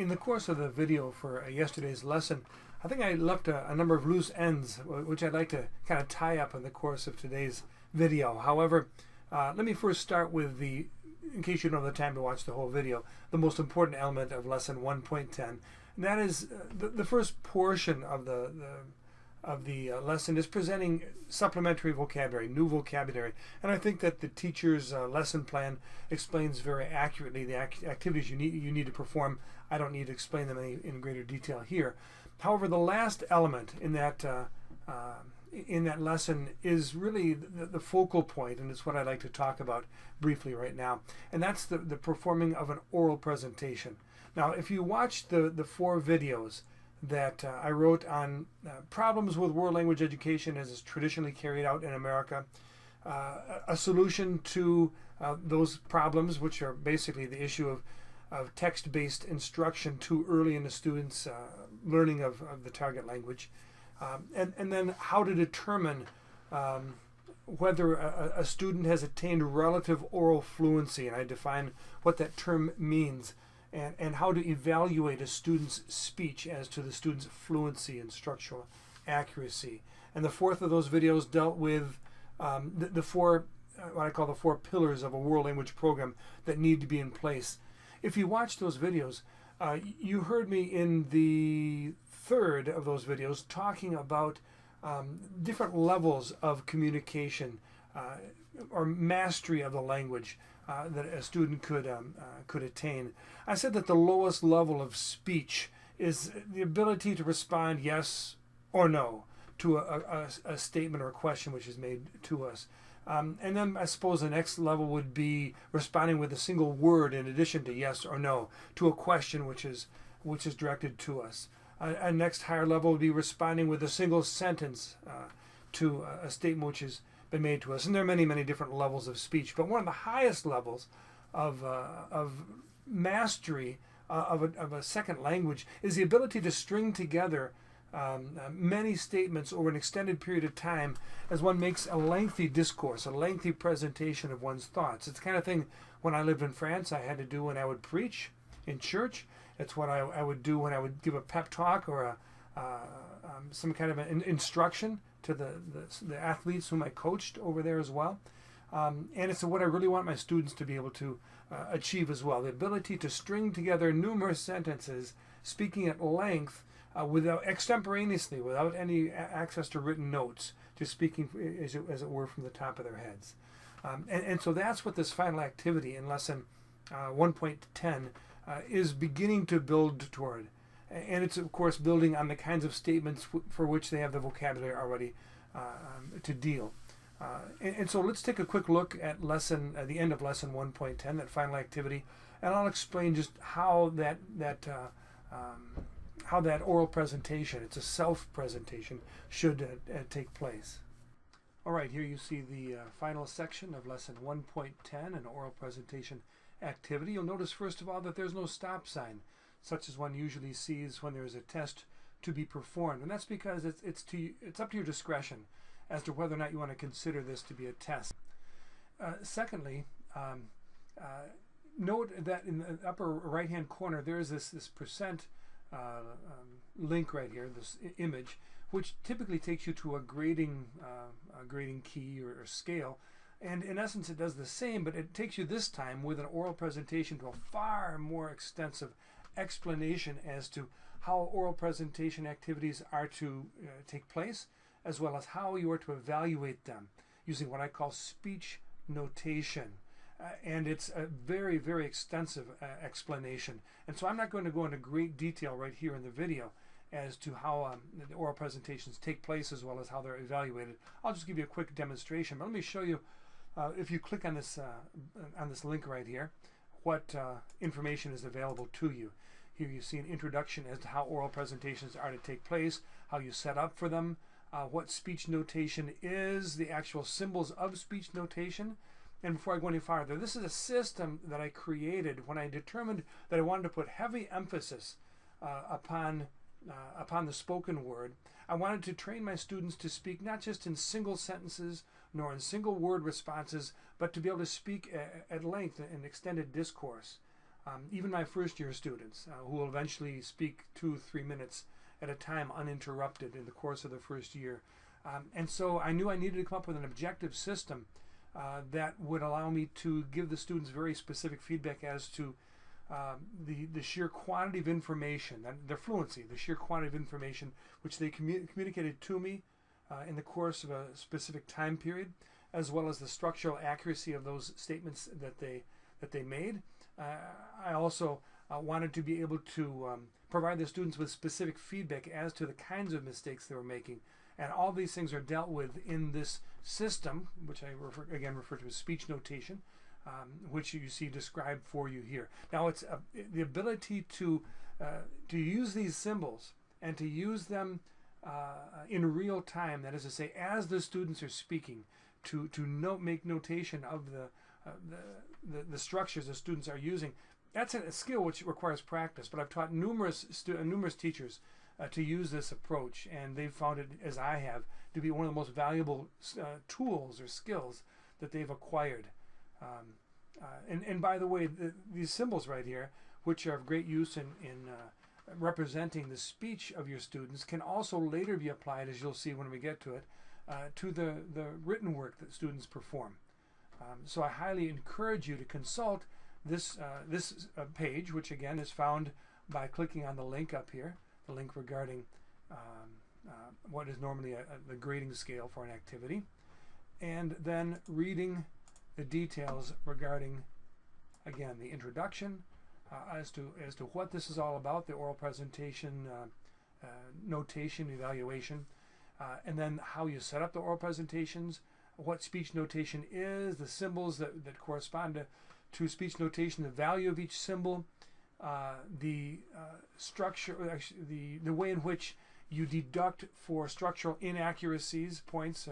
In the course of the video for yesterday's lesson, I think I left a number of loose ends, which I'd like to kind of tie up in the course of today's video. However, let me first start with in case you don't have the time to watch the whole video, the most important element of lesson 1.10. And that is the first portion of the lesson is presenting supplementary vocabulary, new vocabulary. And I think that the teacher's lesson plan explains very accurately the activities you need to perform. I don't need to explain them in greater detail here. However, the last element in that lesson is really the focal point, and it's what I'd like to talk about briefly right now. And that's the performing of an oral presentation. Now, if you watch the 4 videos that I wrote on problems with world language education as it's traditionally carried out in America, a solution to those problems, which are basically the issue of text-based instruction too early in the students' learning of the target language, and then how to determine whether a student has attained relative oral fluency, and I define what that term means, and how to evaluate a student's speech as to the student's fluency and structural accuracy. And the 4th of those videos dealt with the 4, what I call the 4 pillars of a world language program that need to be in place. If you watch those videos, you heard me in the 3rd of those videos talking about different levels of communication or mastery of the language that a student could attain. I said that the lowest level of speech is the ability to respond yes or no to a statement or a question which is made to us. And then I suppose the next level would be responding with a single word in addition to yes or no to a question which is directed to us. A next higher level would be responding with a single sentence to a statement which has been made to us. And there are many, many different levels of speech. But one of the highest levels of mastery of a second language is the ability to string together many statements over an extended period of time as one makes a lengthy discourse, a lengthy presentation of one's thoughts. It's the kind of thing when I lived in France I had to do when I would preach in church. It's what I would do when I would give a pep talk or some kind of an instruction to the athletes whom I coached over there as well. And it's what I really want my students to be able to achieve as well. The ability to string together numerous sentences, speaking at length, without extemporaneously, without any access to written notes, just speaking as it were from the top of their heads. And so that's what this final activity in lesson 1.10 is beginning to build toward. And it's, of course, building on the kinds of statements for which they have the vocabulary already to deal. And so let's take a quick look at the end of lesson 1.10, that final activity, and I'll explain just how that oral presentation, it's a self-presentation, should take place. All right, here you see the final section of lesson 1.10, an oral presentation activity. You'll notice, first of all, that there's no stop sign, such as one usually sees when there is a test to be performed. And that's because it's up to your discretion as to whether or not you want to consider this to be a test. Secondly, note that in the upper right-hand corner, there is this percent link right here, this image, which typically takes you to a grading key or scale. And in essence, it does the same, but it takes you this time with an oral presentation to a far more extensive explanation as to how oral presentation activities are to take place, as well as how you are to evaluate them using what I call speech notation. And it's a very, very extensive explanation. And so I'm not going to go into great detail right here in the video as to how the oral presentations take place as well as how they're evaluated. I'll just give you a quick demonstration. But let me show you, if you click on this link right here, what information is available to you. Here you see an introduction as to how oral presentations are to take place, how you set up for them, what speech notation is, the actual symbols of speech notation. And before I go any farther, this is a system that I created when I determined that I wanted to put heavy emphasis upon the spoken word. I wanted to train my students to speak not just in single sentences nor in single word responses, but to be able to speak at length in extended discourse. even my first year students who will eventually speak 2-3 minutes at a time uninterrupted in the course of the first year. And so I knew I needed to come up with an objective system that would allow me to give the students very specific feedback as to the sheer quantity of information, their fluency, the sheer quantity of information which they communicated to me in the course of a specific time period, as well as the structural accuracy of those statements that they made. I also wanted to be able to provide the students with specific feedback as to the kinds of mistakes they were making. And all these things are dealt with in this system, which I refer to as speech notation, which you see described for you here. Now, it's the ability to use these symbols and to use them in real time. That is to say, as the students are speaking, to make notation of the structures the students are using. That's a skill which requires practice. But I've taught numerous teachers to use this approach, and they've found it, as I have, to be one of the most valuable tools or skills that they've acquired. And by the way, these symbols right here, which are of great use in representing the speech of your students, can also later be applied, as you'll see when we get to it, to the written work that students perform. So I highly encourage you to consult this page, which again is found by clicking on the link up here, the link regarding what is normally the grading scale for an activity, and then reading the details regarding, again, the introduction as to what this is all about, the oral presentation, notation, evaluation, and then how you set up the oral presentations, what speech notation is, the symbols that correspond to speech notation, the value of each symbol, the structure, actually the way in which you deduct for structural inaccuracies points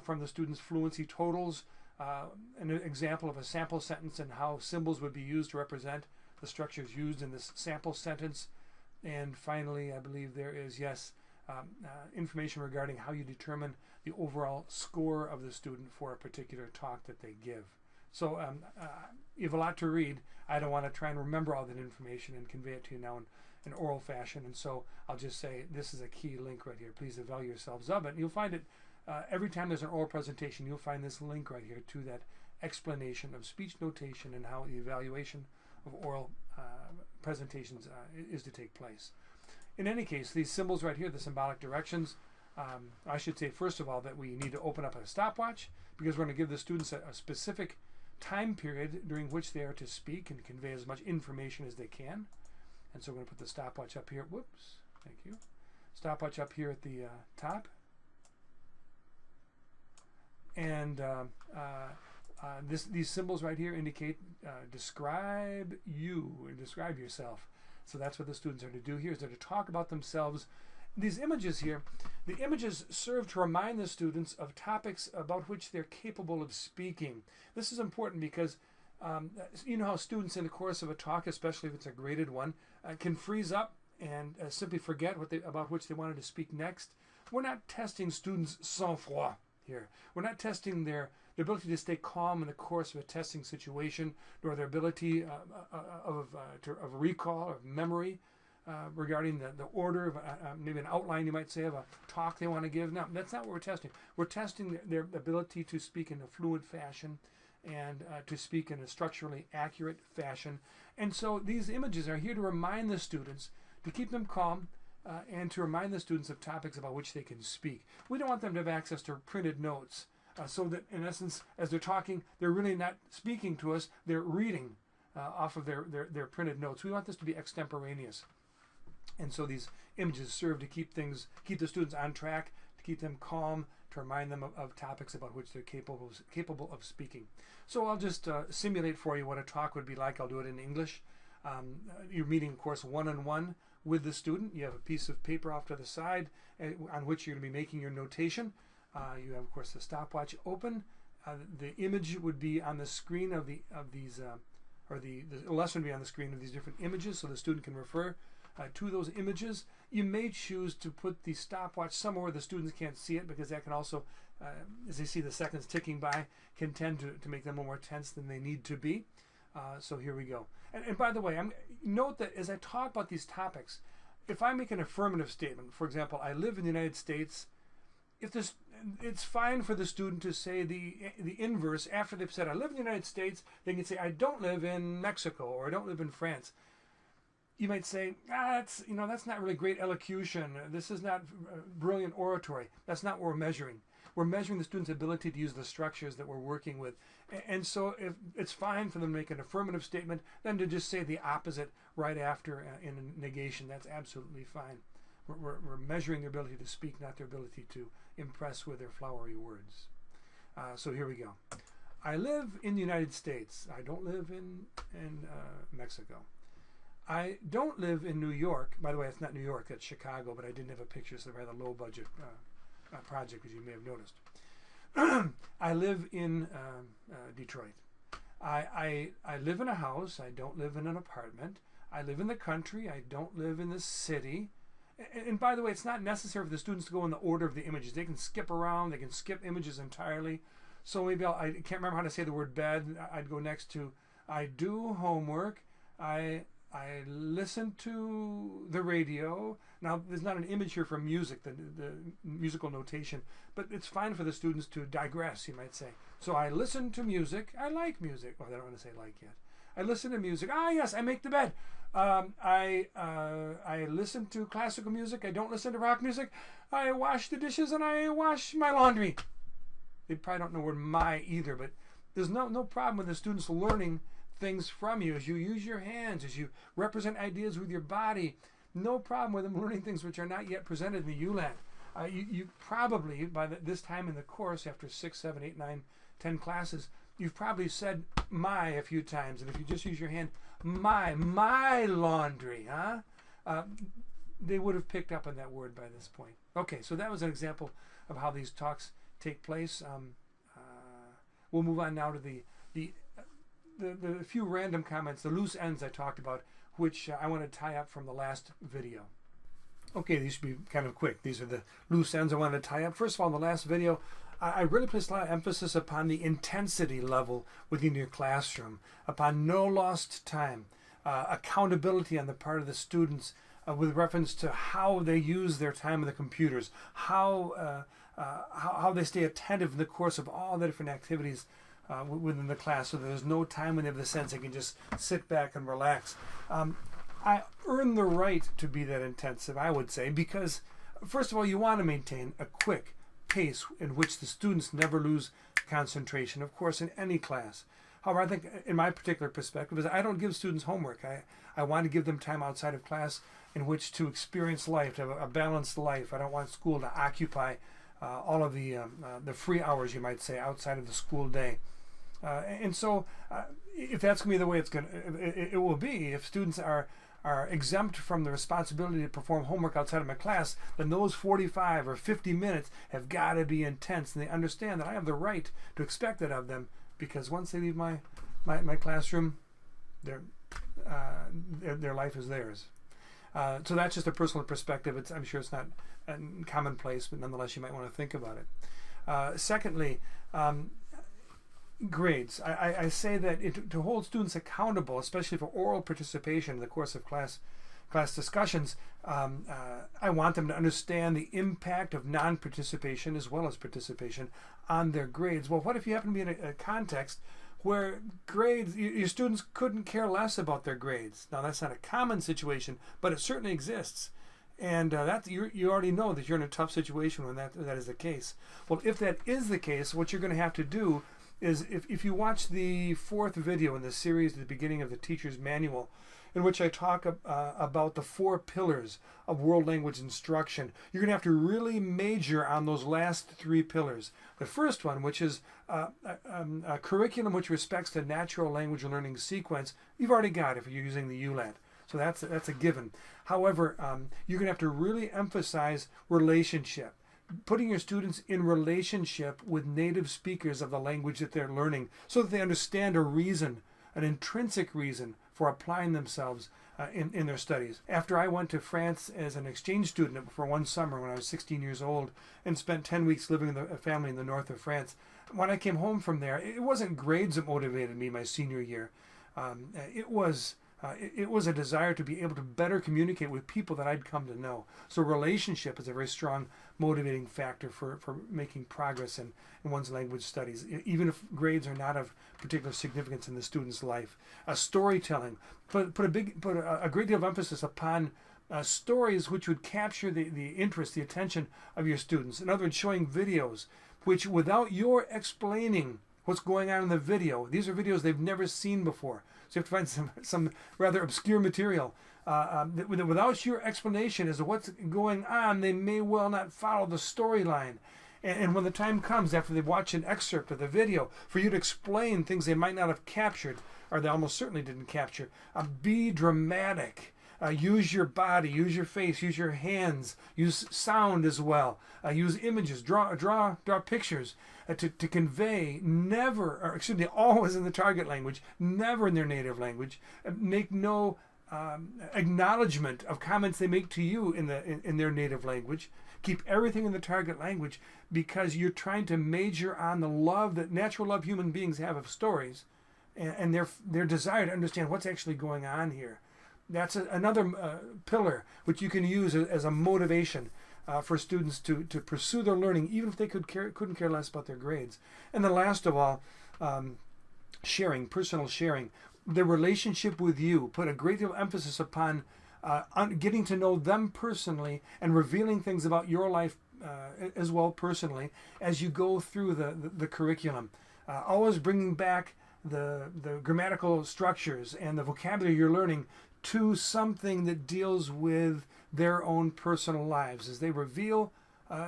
from the student's fluency totals, an example of a sample sentence and how symbols would be used to represent the structures used in this sample sentence. And finally, I believe there is, information regarding how you determine the overall score of the student for a particular talk that they give. So you have a lot to read. I don't want to try and remember all that information and convey it to you now in oral fashion, and so I'll just say this is a key link right here. Please avail yourselves of it. And you'll find it every time there's an oral presentation. You'll find this link right here to that explanation of speech notation and how the evaluation of oral presentations is to take place. In any case, these symbols right here, the symbolic directions, I should say first of all that we need to open up a stopwatch, because we're going to give the students a specific time period during which they are to speak and convey as much information as they can. And so we're going to put the stopwatch up here. Whoops, thank you. Stopwatch up here at the top. And these symbols right here indicate describe you and describe yourself. So that's what the students are to do here, is they're to talk about themselves. These images here, the images serve to remind the students of topics about which they're capable of speaking. This is important because you know how students in the course of a talk, especially if it's a graded one, can freeze up and simply forget about which they wanted to speak next. We're not testing students' sang-froid here. We're not testing their ability to stay calm in the course of a testing situation, nor their ability of recall, of memory, regarding the order of maybe an outline, you might say, of a talk they want to give. No, that's not what we're testing. We're testing their ability to speak in a fluent fashion and to speak in a structurally accurate fashion. And so these images are here to remind the students, to keep them calm, and to remind the students of topics about which they can speak. We don't want them to have access to printed notes, so that in essence, as they're talking, they're really not speaking to us, they're reading off of their printed notes. We want this to be extemporaneous. And so these images serve to keep the students on track, to keep them calm, to remind them of topics about which they're capable of speaking. So I'll just simulate for you what a talk would be like. I'll do it in English. You're meeting, of course, one-on-one with the student. You have a piece of paper off to the side on which you're going to be making your notation. You have, of course, the stopwatch open. The image would be on the screen of these, or the lesson would be on the screen of these different images, so the student can refer to those images. You may choose to put the stopwatch somewhere where the students can't see it, because that can also, as they see the seconds ticking by, can tend to make them a little more tense than they need to be. So here we go. And by the way, note that as I talk about these topics, if I make an affirmative statement, for example, I live in the United States, it's fine for the student to say the inverse after they've said I live in the United States. They can say I don't live in Mexico or I don't live in France. You might say, that's not really great elocution. This is not brilliant oratory. That's not what we're measuring. We're measuring the student's ability to use the structures that we're working with. And so if it's fine for them to make an affirmative statement, then to just say the opposite right after in a negation, that's absolutely fine. We're measuring their ability to speak, not their ability to impress with their flowery words. So here we go. I live in the United States. I don't live in Mexico. I don't live in New York. By the way, it's not New York, that's Chicago, but I didn't have a picture, so they're rather low budget project, as you may have noticed. I live in Detroit. I live in a house. I don't live in an apartment. I live in the country. I don't live in the city. And by the way, it's not necessary for the students to go in the order of the images. They can skip around. They can skip images entirely. So maybe I can't remember how to say the word bed. I'd go next to I do homework. I listen to the radio. Now, there's not an image here for music, the musical notation, but it's fine for the students to digress, you might say. So I listen to music. I like music. Well, I don't want to say like yet. I listen to music. Yes, I make the bed. I listen to classical music. I don't listen to rock music. I wash the dishes and I wash my laundry. They probably don't know the word my either, but there's no problem with the students learning things from you as you use your hands, as you represent ideas with your body. No problem with them learning things which are not yet presented in the ULAT. You probably, by this time in the course, after 6, 7, 8, 9, 10 classes, you've probably said my a few times. And if you just use your hand, my laundry, they would have picked up on that word by this point. Okay, so that was an example of how these talks take place. We'll move on now to the few random comments, the loose ends I talked about, which I want to tie up from the last video. Okay, these should be kind of quick. These are the loose ends I wanted to tie up. First of all, in the last video, I really placed a lot of emphasis upon the intensity level within your classroom, upon no lost time, accountability on the part of the students with reference to how they use their time with the computers, how they stay attentive in the course of all the different activities within the class, so there's no time when they have the sense they can just sit back and relax. I earn the right to be that intensive, I would say, because first of all, you want to maintain a quick pace in which the students never lose concentration, of course, in any class. However, I think in my particular perspective is I don't give students homework. I want to give them time outside of class in which to experience life, to have a balanced life. I don't want school to occupy all of the free hours, you might say, outside of the school day. And so if that's going to be the way it will be, if students are exempt from the responsibility to perform homework outside of my class, then those 45 or 50 minutes have got to be intense, and they understand that I have the right to expect that of them, because once they leave my classroom, their life is theirs. So that's just a personal perspective. I'm sure it's not commonplace, but nonetheless you might want to think about it. Secondly, grades. I say that to hold students accountable, especially for oral participation in the course of class discussions, I want them to understand the impact of non-participation as well as participation on their grades. Well, what if you happen to be in a context where grades, your students couldn't care less about their grades? Now, that's not a common situation, but it certainly exists. And you already know that you're in a tough situation when that is the case. Well, if that is the case, what you're going to have to do is if you watch the 4th video in the series at the beginning of the teacher's manual, in which I talk about the 4 pillars of world language instruction, you're going to have to really major on those last 3 pillars. The first one, which is a curriculum which respects the natural language learning sequence, you've already got if you're using the ULAT. So that's a given. However, you're going to have to really emphasize relationship, putting your students in relationship with native speakers of the language that they're learning, so that they understand a reason, an intrinsic reason for applying themselves in their studies. After I went to France as an exchange student for one summer when I was 16 years old and spent 10 weeks living with a family in the north of France, when I came home from there, it wasn't grades that motivated me my senior year. It was a desire to be able to better communicate with people that I'd come to know. So relationship is a very strong motivating factor for making progress in one's language studies, even if grades are not of particular significance in the student's life. Storytelling, put a great deal of emphasis upon stories which would capture the interest, the attention of your students. In other words, showing videos which, without your explaining what's going on in the video, these are videos they've never seen before. So you have to find some rather obscure material. Without your explanation as to what's going on, they may well not follow the storyline. And when the time comes after they watch an excerpt of the video for you to explain things they might not have captured, or they almost certainly didn't capture, be dramatic. Use your body, use your face, use your hands, use sound as well. Use images, draw pictures to convey, always in the target language, never in their native language. Make no acknowledgement of comments they make to you in their native language. Keep everything in the target language, because you're trying to major on the love, that natural love human beings have of stories, and their desire to understand what's actually going on here. That's another pillar which you can use as a motivation for students to pursue their learning, even if they couldn't care less about their grades. And then last of all, sharing, personal sharing. The relationship with you, put a great deal of emphasis upon getting to know them personally and revealing things about your life as well personally as you go through the curriculum. Always bringing back the grammatical structures and the vocabulary you're learning to something that deals with their own personal lives, as they reveal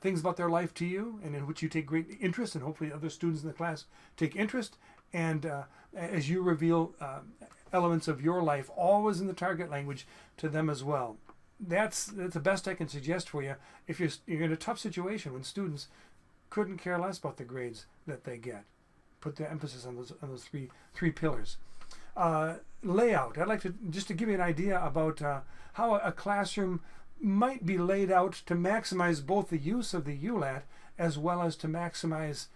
things about their life to you, and in which you take great interest, and hopefully other students in the class take interest, and as you reveal elements of your life, always in the target language, to them as well. That's the best I can suggest for you if you're in a tough situation when students couldn't care less about the grades that they get. Put the emphasis on those three pillars. Layout. I'd like to give you an idea about how a classroom might be laid out to maximize both the use of the ULAT as well as to maximize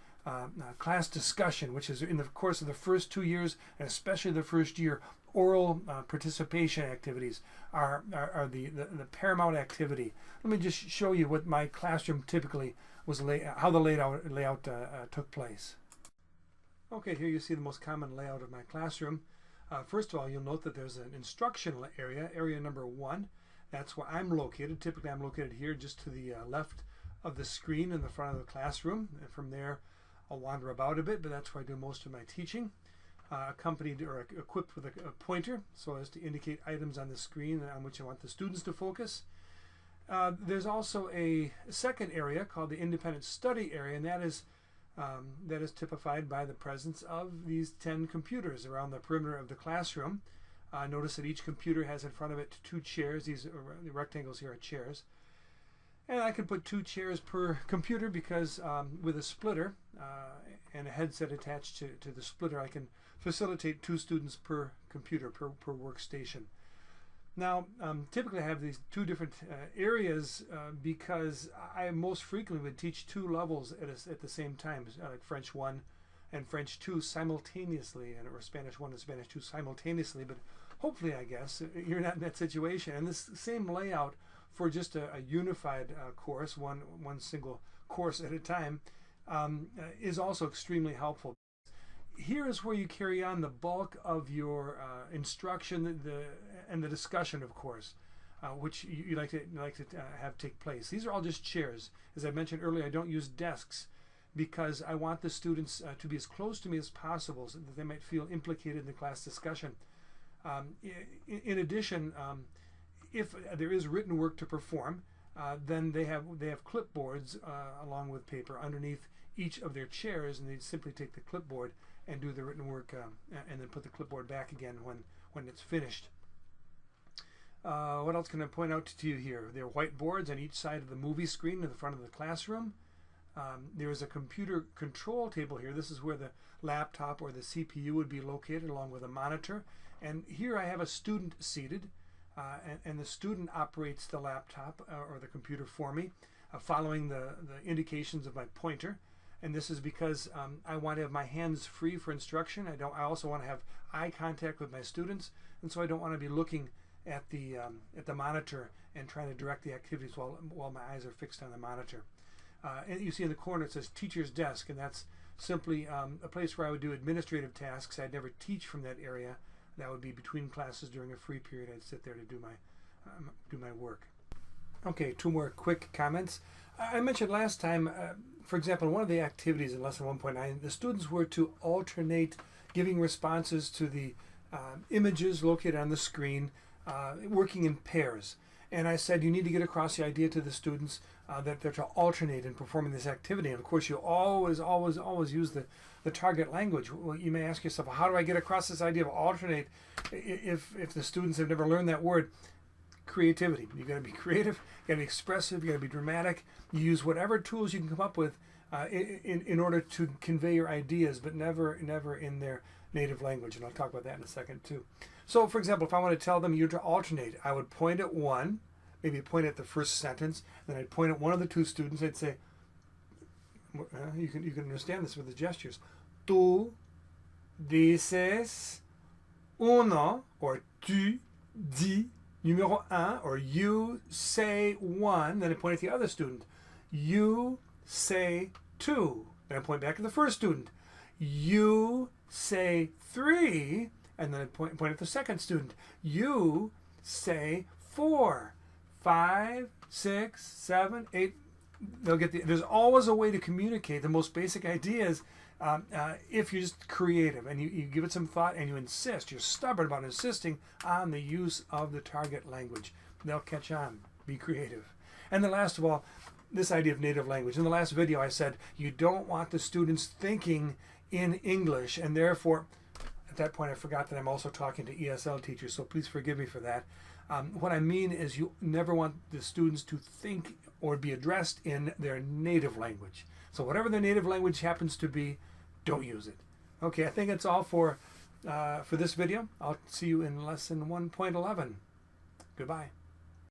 class discussion, which is in the course of the first 2 years, and especially the first year. Oral participation activities are the paramount activity. Let me just show you what my classroom typically was, how the layout took place. Okay, here you see the most common layout of my classroom. First of all, you'll note that there's an instructional area number 1. That's where I'm located. Typically, I'm located here just to the left of the screen in the front of the classroom. And from there, I'll wander about a bit, but that's where I do most of my teaching. Accompanied or equipped with a pointer so as to indicate items on the screen on which I want the students to focus. There's also a second area called the independent study area, and that is typified by the presence of these 10 computers around the perimeter of the classroom. Notice that each computer has in front of it 2 chairs. These the rectangles here are chairs. And I can put 2 chairs per computer because with a splitter and a headset attached to the splitter, I can facilitate 2 students per computer, per workstation. Now, typically I have these 2 different areas because I most frequently would teach 2 levels at the same time, like French 1 and French 2 simultaneously, or Spanish 1 and Spanish 2 simultaneously, but hopefully, I guess, you're not in that situation. And this same layout for just a unified course, one single course at a time, is also extremely helpful. Here is where you carry on the bulk of your instruction and the discussion, of course, which you like to have take place. These are all just chairs. As I mentioned earlier, I don't use desks because I want the students to be as close to me as possible so that they might feel implicated in the class discussion. In addition, if there is written work to perform, then they have clipboards along with paper underneath each of their chairs, and they simply take the clipboard and do the written work and then put the clipboard back again when it's finished. What else can I point out to you here? There are whiteboards on each side of the movie screen in the front of the classroom. There is a computer control table here. This is where the laptop or the CPU would be located, along with a monitor. And here I have a student seated, and the student operates the laptop or the computer for me, following the indications of my pointer. And this is because I want to have my hands free for instruction. I also want to have eye contact with my students, and so I don't want to be looking at the monitor and trying to direct the activities while my eyes are fixed on the monitor. And you see in the corner it says teacher's desk, and that's simply a place where I would do administrative tasks. I'd never teach from that area. That would be between classes during a free period. I'd sit there to do my work. Okay, 2 more quick comments. I mentioned last time, for example, in one of the activities in lesson 1.9, the students were to alternate giving responses to the images located on the screen, working in pairs. And I said you need to get across the idea to the students that they're to alternate in performing this activity. And of course, you always use the target language. Well, you may ask yourself, how do I get across this idea of alternate if the students have never learned that word? Creativity. You've got to be creative, you've got to be expressive, you've got to be dramatic. You use whatever tools you can come up with in order to convey your ideas, but never in their native language. And I'll talk about that in a second too. So, for example, if I want to tell them you're to alternate, I would point at one, maybe point at the first sentence, then I'd point at one of the 2 students. I'd say, you can understand this with the gestures. Tú dices uno, or tu dis numéro un, or you say 1. Then I point at the other student. You say 2. Then I point back at the first student. You say 3. And then I point at the second student. You say 4, 5, 6, 7, 8. They'll get there's always a way to communicate the most basic ideas if you're just creative and you give it some thought and you insist. You're stubborn about insisting on the use of the target language. They'll catch on. Be creative. And then last of all, this idea of native language. In the last video I said you don't want the students thinking in English, and therefore at that point I forgot that I'm also talking to ESL teachers, so please forgive me for that. What I mean is you never want the students to think or be addressed in their native language. So whatever their native language happens to be, don't use it. Okay, I think that's all for this video. I'll see you in lesson 1.11. Goodbye.